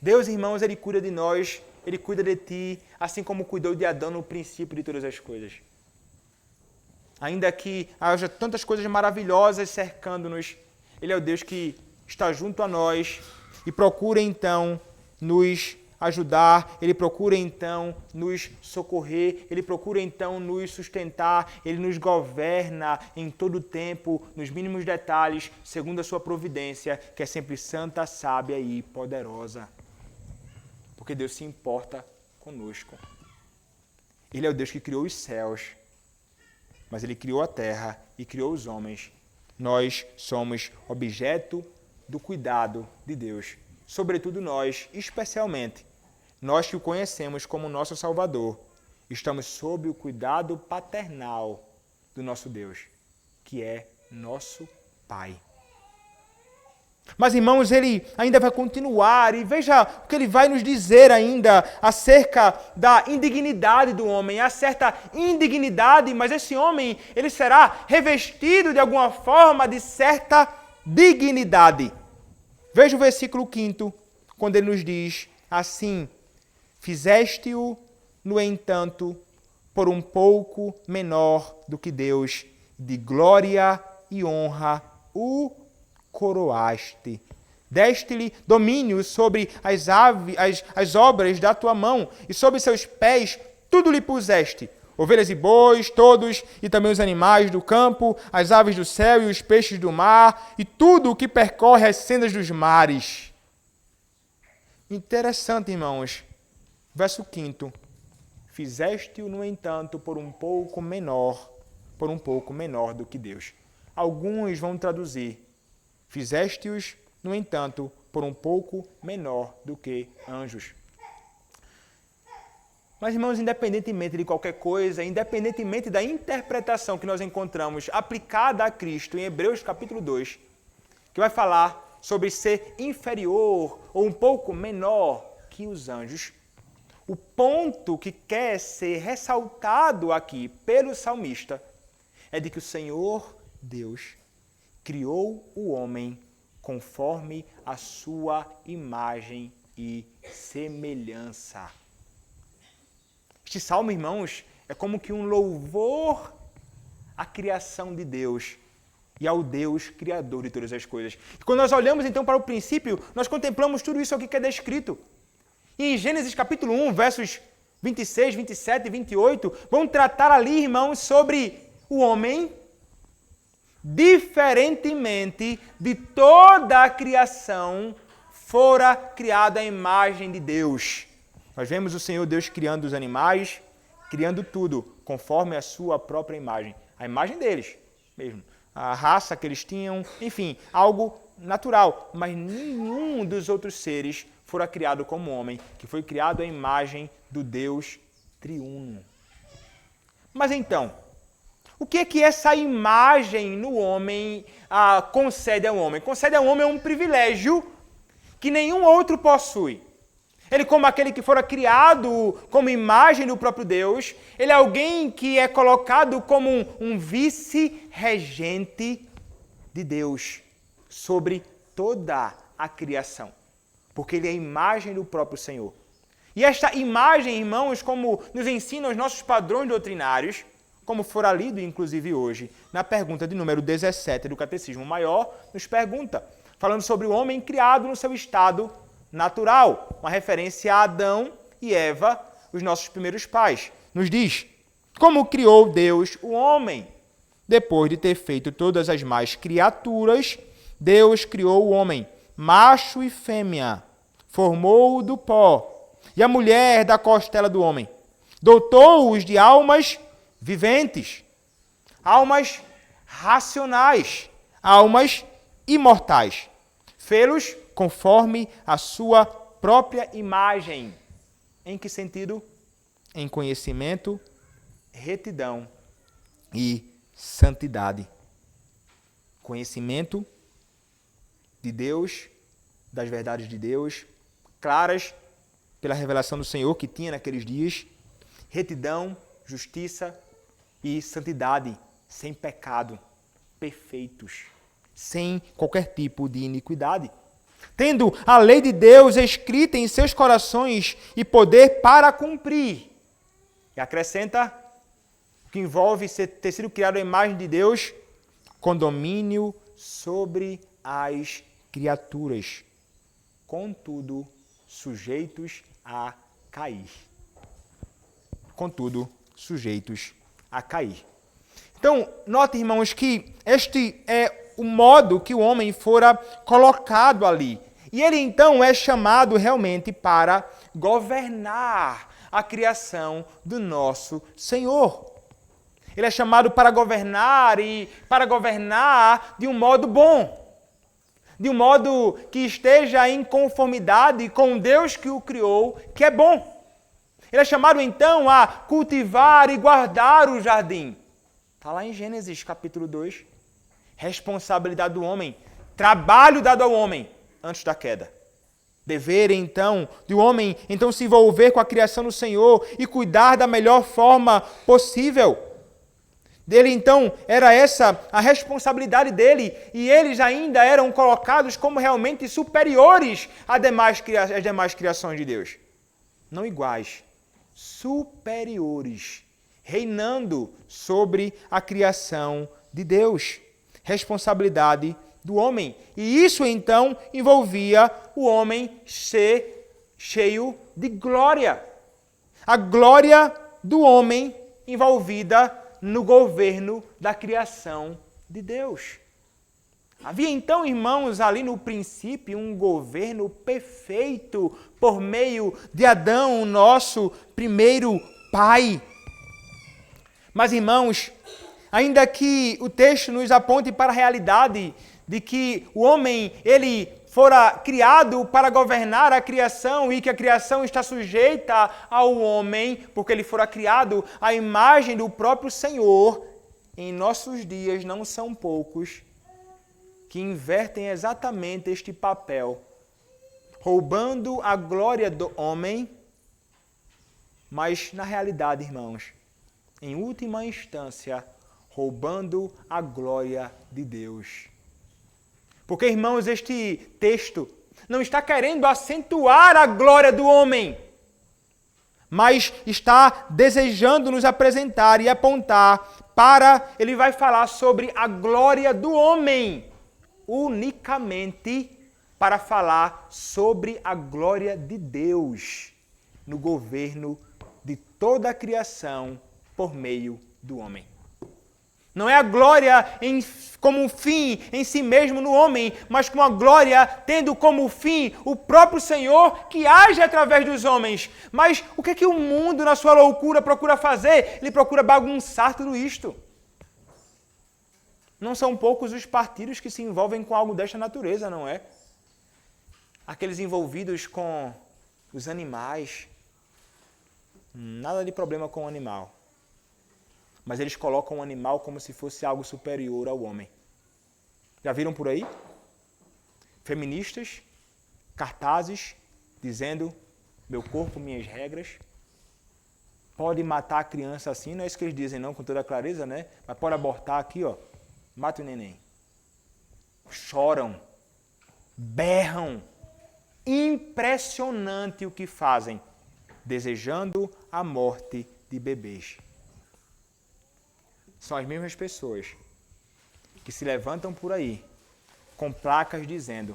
Deus, irmãos, ele cuida de nós, ele cuida de ti, assim como cuidou de Adão no princípio de todas as coisas. Ainda que haja tantas coisas maravilhosas cercando-nos, ele é o Deus que está junto a nós e procura então nos ajudar, ele procura então nos socorrer, ele procura então nos sustentar, ele nos governa em todo o tempo, nos mínimos detalhes, segundo a sua providência, que é sempre santa, sábia e poderosa. Porque Deus se importa conosco. Ele é o Deus que criou os céus, mas ele criou a terra e criou os homens. Nós somos objeto do cuidado de Deus. Sobretudo nós, especialmente, nós que o conhecemos como nosso Salvador, estamos sob o cuidado paternal do nosso Deus, que é nosso Pai. Mas, irmãos, ele ainda vai continuar e veja o que ele vai nos dizer ainda acerca da indignidade do homem. Há certa indignidade, mas esse homem ele será revestido de alguma forma de certa dignidade. Veja o versículo 5, quando ele nos diz assim: fizeste-o, no entanto, por um pouco menor do que Deus, de glória e honra o coroaste. Deste-lhe domínio sobre as aves, as obras da tua mão, e sobre seus pés tudo lhe puseste. Ovelhas e bois, todos, e também os animais do campo, as aves do céu e os peixes do mar, e tudo o que percorre as sendas dos mares. Interessante, irmãos. Verso 5. Fizeste-o, no entanto, por um pouco menor do que Deus. Alguns vão traduzir: fizeste-os, no entanto, por um pouco menor do que anjos. Mas, irmãos, independentemente de qualquer coisa, independentemente da interpretação que nós encontramos aplicada a Cristo em Hebreus capítulo 2, que vai falar sobre ser inferior ou um pouco menor que os anjos, o ponto que quer ser ressaltado aqui pelo salmista é de que o Senhor Deus criou o homem conforme a sua imagem e semelhança. Este salmo, irmãos, é como que um louvor à criação de Deus. e ao Deus criador de todas as coisas. E quando nós olhamos então para o princípio, nós contemplamos tudo isso aqui que é descrito. E em Gênesis capítulo 1, versos 26, 27 e 28, vão tratar ali, irmãos, sobre o homem, diferentemente de toda a criação, fora criada a imagem de Deus. Nós vemos o Senhor Deus criando os animais, criando tudo, conforme a sua própria imagem. A imagem deles mesmo. A raça que eles tinham, enfim, algo natural. Mas nenhum dos outros seres fora criado como homem, que foi criado à imagem do Deus triuno. Mas então, o que é que essa imagem no homem concede ao homem? Concede ao homem um privilégio que nenhum outro possui. Ele, como aquele que fora criado como imagem do próprio Deus, ele é alguém que é colocado como um vice-regente de Deus sobre toda a criação. Porque ele é a imagem do próprio Senhor. E esta imagem, irmãos, como nos ensinam os nossos padrões doutrinários, como fora lido, inclusive hoje, na pergunta de número 17 do Catecismo Maior, nos pergunta, falando sobre o homem criado no seu estado natural, uma referência a Adão e Eva, os nossos primeiros pais. Nos diz, como criou Deus o homem? Depois de ter feito todas as mais criaturas, Deus criou o homem, macho e fêmea, formou-o do pó, e a mulher da costela do homem. Dotou-os de almas viventes, almas racionais, almas imortais. Fê-los conforme a sua própria imagem. Em que sentido? Em conhecimento, retidão e santidade. Conhecimento de Deus, das verdades de Deus, claras pela revelação do Senhor que tinha naqueles dias, retidão, justiça e santidade, sem pecado, perfeitos, sem qualquer tipo de iniquidade. Tendo a lei de Deus escrita em seus corações e poder para cumprir. E acrescenta que envolve ter sido criado a imagem de Deus, com domínio sobre as criaturas, contudo sujeitos a cair. Contudo, sujeitos a cair. Então, note, irmãos, que este é o modo que o homem fora colocado ali. E ele, então, é chamado realmente para governar a criação do nosso Senhor. Ele é chamado para governar e para governar de um modo bom. De um modo que esteja em conformidade com Deus que o criou, que é bom. Ele é chamado, então, a cultivar e guardar o jardim. Está lá em Gênesis, capítulo 2. Responsabilidade do homem. Trabalho dado ao homem antes da queda. Dever, então, do homem, então, se envolver com a criação do Senhor e cuidar da melhor forma possível. Dele, então, era essa a responsabilidade dele, e eles ainda eram colocados como realmente superiores às demais criações de Deus. Não iguais, superiores, reinando sobre a criação de Deus. Responsabilidade do homem. E isso, então, envolvia o homem ser cheio de glória. A glória do homem envolvida no governo da criação de Deus. Havia então, irmãos, ali no princípio um governo perfeito por meio de Adão, o nosso primeiro pai. Mas, irmãos, ainda que o texto nos aponte para a realidade de que o homem, ele fora criado para governar a criação e que a criação está sujeita ao homem, porque ele fora criado à imagem do próprio Senhor, em nossos dias não são poucos que invertem exatamente este papel, roubando a glória do homem, mas na realidade, irmãos, em última instância, roubando a glória de Deus. Porque, irmãos, este texto não está querendo acentuar a glória do homem, mas está desejando nos apresentar e apontar para... Ele vai falar sobre a glória do homem, unicamente para falar sobre a glória de Deus no governo de toda a criação por meio do homem. Não é a glória como um fim em si mesmo no homem, mas com a glória tendo como fim o próprio Senhor que age através dos homens. Mas o que é que o mundo, na sua loucura, procura fazer? Ele procura bagunçar tudo isto. Não são poucos os partidos que se envolvem com algo desta natureza, não é? Aqueles envolvidos com os animais. Nada de problema com o animal. Mas eles colocam o animal como se fosse algo superior ao homem. Já viram por aí? Feministas, cartazes, dizendo, meu corpo, minhas regras. Pode matar a criança assim, não é isso que eles dizem não, com toda clareza, né? Mas pode abortar aqui, ó, mata o neném. Choram, berram. Impressionante o que fazem, desejando a morte de bebês. São as mesmas pessoas que se levantam por aí com placas dizendo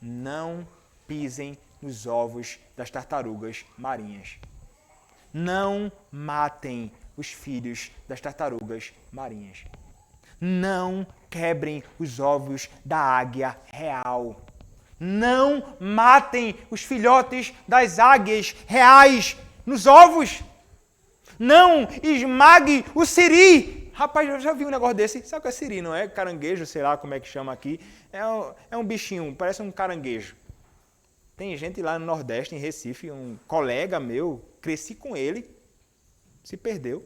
não pisem nos ovos das tartarugas marinhas. Não matem os filhos das tartarugas marinhas. Não quebrem os ovos da águia real. Não matem os filhotes das águias reais nos ovos. Não esmague o siri. Rapaz, eu já vi um negócio desse. Sabe o que é siri, não é? Caranguejo, sei lá como é que chama aqui. É um bichinho, parece um caranguejo. Tem gente lá no Nordeste, em Recife, um colega meu, cresci com ele, se perdeu.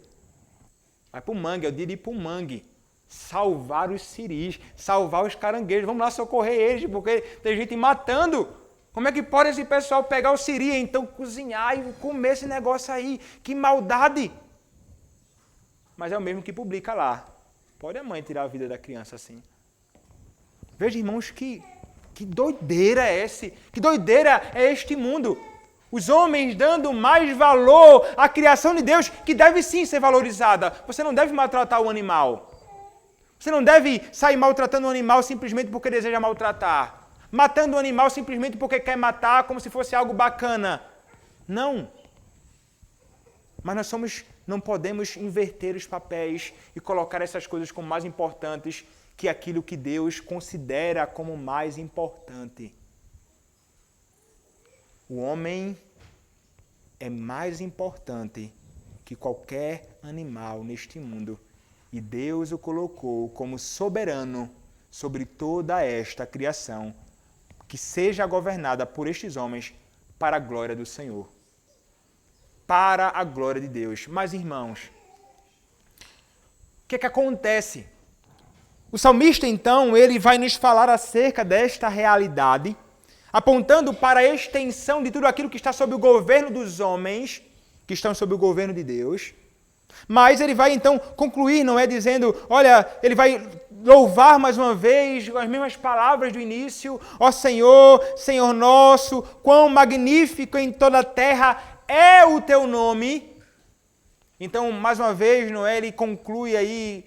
Vai pro mangue, é o dia de ir pro mangue. Salvar os siris, salvar os caranguejos. Vamos lá socorrer eles, porque tem gente matando. Como é que pode esse pessoal pegar o siri, então cozinhar e comer esse negócio aí? Que maldade! Mas é o mesmo que publica lá. Pode a mãe tirar a vida da criança assim? Veja, irmãos, que doideira é esse? Que doideira é este mundo? Os homens dando mais valor à criação de Deus, que deve sim ser valorizada. Você não deve maltratar o animal. Você não deve sair maltratando o animal simplesmente porque deseja maltratar. Matando o animal simplesmente porque quer matar como se fosse algo bacana. Não. Mas nós não podemos inverter os papéis e colocar essas coisas como mais importantes que aquilo que Deus considera como mais importante. O homem é mais importante que qualquer animal neste mundo. E Deus o colocou como soberano sobre toda esta criação, que seja governada por estes homens para a glória do Senhor. Para a glória de Deus. Mas, irmãos, o que é que acontece? O salmista, então, ele vai nos falar acerca desta realidade, apontando para a extensão de tudo aquilo que está sob o governo dos homens, que estão sob o governo de Deus. Mas ele vai então concluir, não é? Dizendo, olha, ele vai louvar mais uma vez as mesmas palavras do início. Ó Senhor, Senhor nosso, quão magnífico em toda a terra é o teu nome. Então, mais uma vez, não é? Ele conclui aí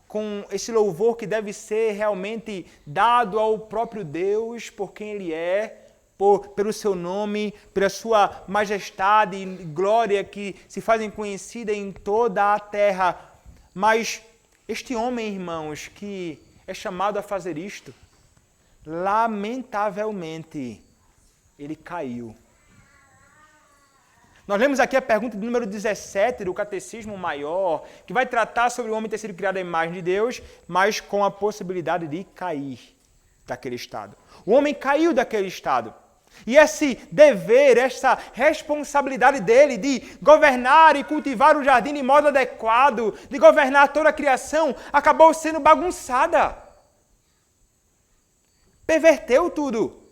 com esse louvor que deve ser realmente dado ao próprio Deus, por quem Ele é, pelo seu nome, pela sua majestade e glória que se fazem conhecidas em toda a terra. Mas este homem, irmãos, que é chamado a fazer isto, lamentavelmente, ele caiu. Nós lemos aqui a pergunta do número 17 do Catecismo Maior, que vai tratar sobre o homem ter sido criado à imagem de Deus, mas com a possibilidade de cair daquele estado. O homem caiu daquele estado. E esse dever, essa responsabilidade dele de governar e cultivar o jardim de modo adequado, de governar toda a criação, acabou sendo bagunçada. Perverteu tudo.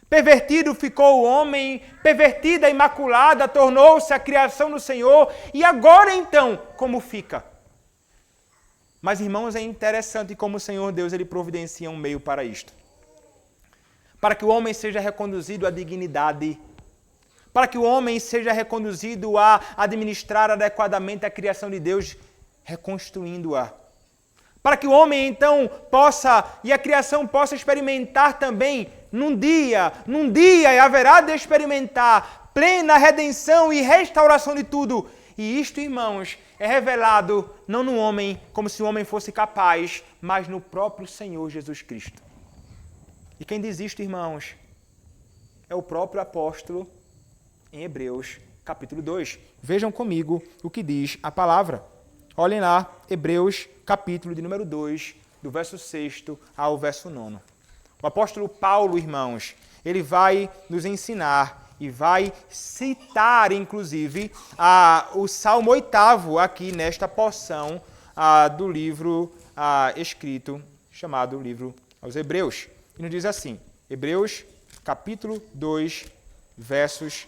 Pervertido ficou o homem, pervertida a imaculada tornou-se a criação do Senhor. E agora então, como fica? Mas, irmãos, é interessante como o Senhor Deus ele providencia um meio para isto. Para que o homem seja reconduzido à dignidade, para que o homem seja reconduzido a administrar adequadamente a criação de Deus, reconstruindo-a. Para que o homem então possa, e a criação possa experimentar também, num dia haverá de experimentar plena redenção e restauração de tudo. E isto, irmãos, é revelado não no homem, como se o homem fosse capaz, mas no próprio Senhor Jesus Cristo. E quem diz isto, irmãos, é o próprio apóstolo em Hebreus, capítulo 2. Vejam comigo o que diz a palavra. Olhem lá, Hebreus, capítulo de número 2, do verso 6 ao verso 9. O apóstolo Paulo, irmãos, ele vai nos ensinar e vai citar, inclusive, o Salmo 8º aqui nesta porção do livro escrito, chamado livro aos Hebreus. E nos diz assim, Hebreus, capítulo 2, versos...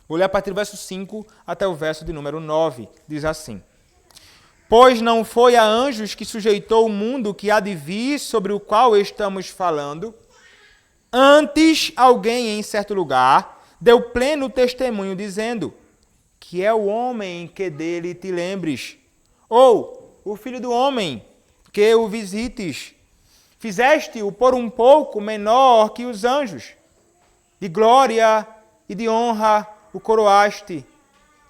Vou ler a partir do verso 5 até o verso de número 9. Diz assim: Pois não foi a anjos que sujeitou o mundo que há de vir, sobre o qual estamos falando. Antes, alguém em certo lugar deu pleno testemunho, dizendo: Que é o homem que dele te lembres, ou o filho do homem que o visites. Fizeste-o por um pouco menor que os anjos. De glória e de honra o coroaste,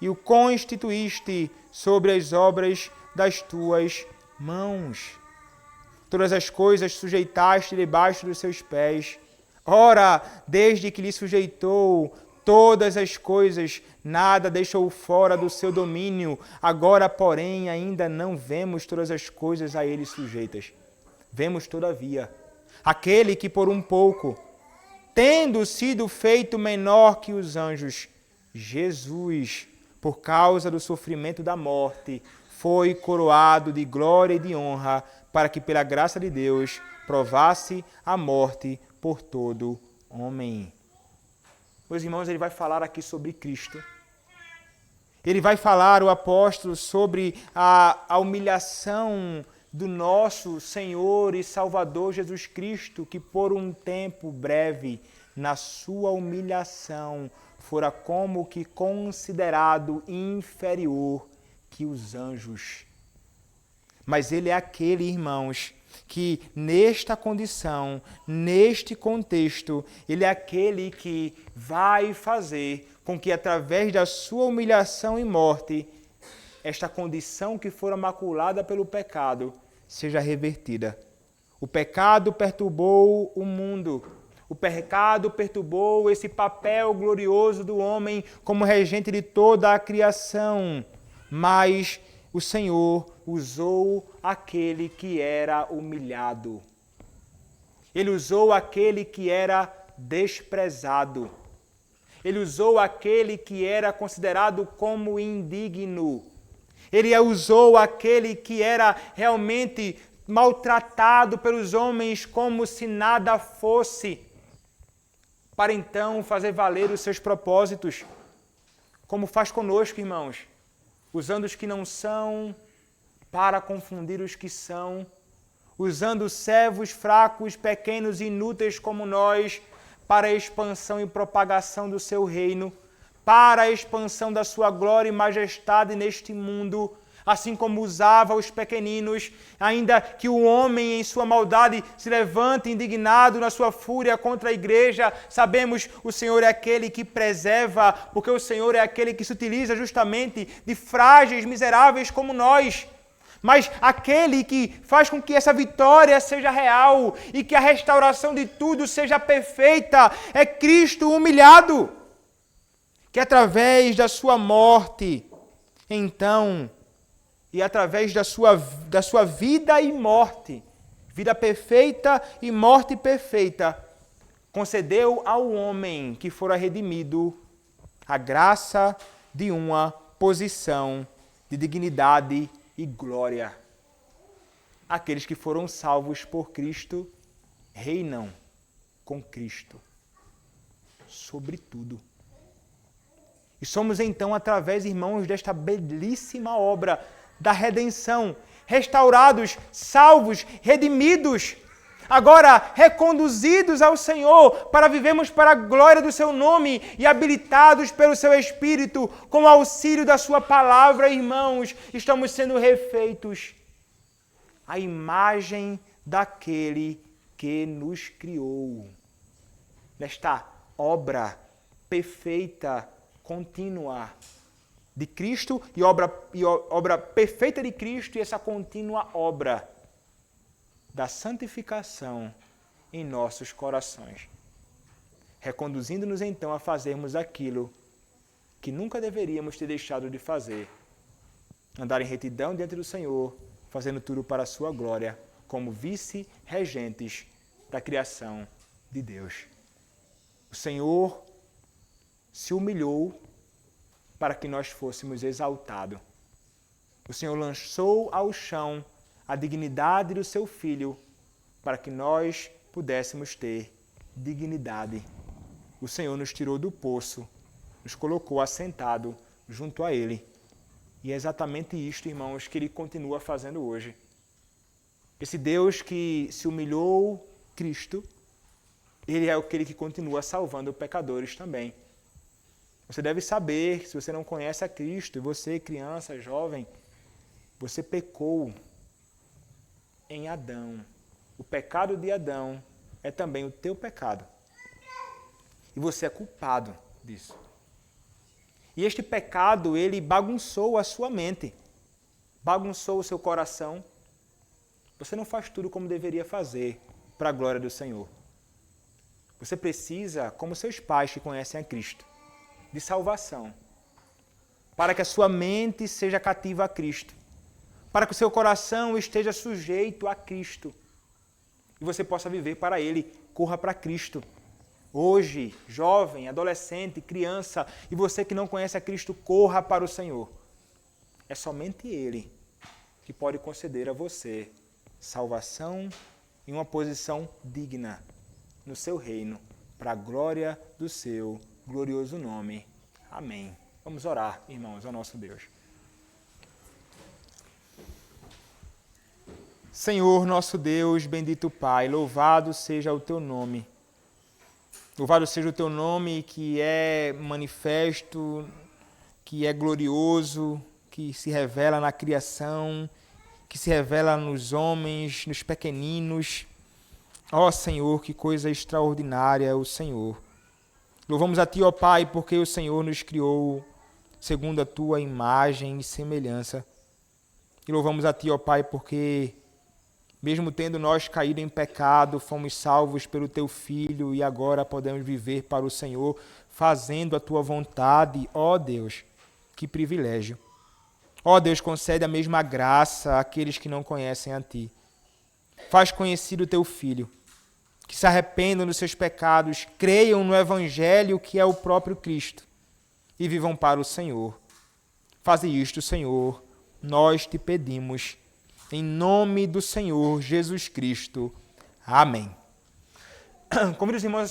e o constituíste sobre as obras das tuas mãos. Todas as coisas sujeitaste debaixo dos seus pés. Ora, desde que lhe sujeitou todas as coisas, nada deixou fora do seu domínio. Agora, porém, ainda não vemos todas as coisas a ele sujeitas. Vemos, todavia, aquele que por um pouco, tendo sido feito menor que os anjos, Jesus, por causa do sofrimento da morte, foi coroado de glória e de honra, para que pela graça de Deus provasse a morte por todo homem. Meus irmãos, ele vai falar aqui sobre Cristo. Ele vai falar, o apóstolo, sobre a humilhação do nosso Senhor e Salvador Jesus Cristo, que por um tempo breve, na sua humilhação, fora como que considerado inferior que os anjos. Mas ele é aquele, irmãos, que nesta condição, neste contexto, ele é aquele que vai fazer com que através da sua humilhação e morte, esta condição que fora maculada pelo pecado seja revertida. O pecado perturbou o mundo. O pecado perturbou esse papel glorioso do homem como regente de toda a criação. Mas o Senhor usou aquele que era humilhado. Ele usou aquele que era desprezado. Ele usou aquele que era considerado como indigno. Ele usou aquele que era realmente maltratado pelos homens como se nada fosse, para então fazer valer os seus propósitos, como faz conosco, irmãos, usando os que não são para confundir os que são, usando servos fracos, pequenos e inúteis como nós, para a expansão e propagação do seu reino, para a expansão da sua glória e majestade neste mundo, assim como usava os pequeninos, ainda que o homem em sua maldade se levante indignado na sua fúria contra a igreja, sabemos o Senhor é aquele que preserva, porque o Senhor é aquele que se utiliza justamente de frágeis, miseráveis como nós. Mas aquele que faz com que essa vitória seja real e que a restauração de tudo seja perfeita é Cristo humilhado, que através da sua morte, então, e através da sua vida e morte, vida perfeita e morte perfeita, concedeu ao homem que fora redimido a graça de uma posição de dignidade e glória. Aqueles que foram salvos por Cristo reinam com Cristo sobre tudo. E somos então, através, irmãos, desta belíssima obra da redenção, restaurados, salvos, redimidos, agora reconduzidos ao Senhor para vivermos para a glória do seu nome e habilitados pelo seu Espírito, com o auxílio da sua palavra, irmãos, estamos sendo refeitos à imagem daquele que nos criou. Nesta obra perfeita, contínua de Cristo e obra perfeita de Cristo e essa contínua obra da santificação em nossos corações, reconduzindo-nos então a fazermos aquilo que nunca deveríamos ter deixado de fazer, andar em retidão diante do Senhor, fazendo tudo para a sua glória, como vice-regentes da criação de Deus. O Senhor se humilhou para que nós fôssemos exaltados. O Senhor lançou ao chão a dignidade do seu Filho para que nós pudéssemos ter dignidade. O Senhor nos tirou do poço, nos colocou assentado junto a Ele. E é exatamente isto, irmãos, que Ele continua fazendo hoje. Esse Deus que se humilhou, Cristo, Ele é aquele que continua salvando pecadores também. Você deve saber, se você não conhece a Cristo, e você, criança, jovem, você pecou em Adão. O pecado de Adão é também o teu pecado. E você é culpado disso. E este pecado, ele bagunçou a sua mente, bagunçou o seu coração. Você não faz tudo como deveria fazer para a glória do Senhor. Você precisa, como seus pais que conhecem a Cristo, de salvação, para que a sua mente seja cativa a Cristo, para que o seu coração esteja sujeito a Cristo e você possa viver para Ele. Corra para Cristo. Hoje, jovem, adolescente, criança, e você que não conhece a Cristo, corra para o Senhor. É somente Ele que pode conceder a você salvação e uma posição digna no seu reino, para a glória do seu glorioso nome. Amém. Vamos orar, irmãos, ao nosso Deus. Senhor, nosso Deus, bendito Pai, louvado seja o teu nome. Louvado seja o teu nome que é manifesto, que é glorioso, que se revela na criação, que se revela nos homens, nos pequeninos. Ó Senhor, que coisa extraordinária é o Senhor. Louvamos a Ti, ó Pai, porque o Senhor nos criou segundo a Tua imagem e semelhança. E louvamos a Ti, ó Pai, porque mesmo tendo nós caído em pecado, fomos salvos pelo Teu Filho e agora podemos viver para o Senhor, fazendo a Tua vontade. Ó Deus, que privilégio. Ó Deus, concede a mesma graça àqueles que não conhecem a Ti. Faz conhecido o Teu Filho, que se arrependam dos seus pecados, creiam no Evangelho que é o próprio Cristo e vivam para o Senhor. Faze isto, Senhor, nós te pedimos. Em nome do Senhor Jesus Cristo. Amém. Convido os irmãos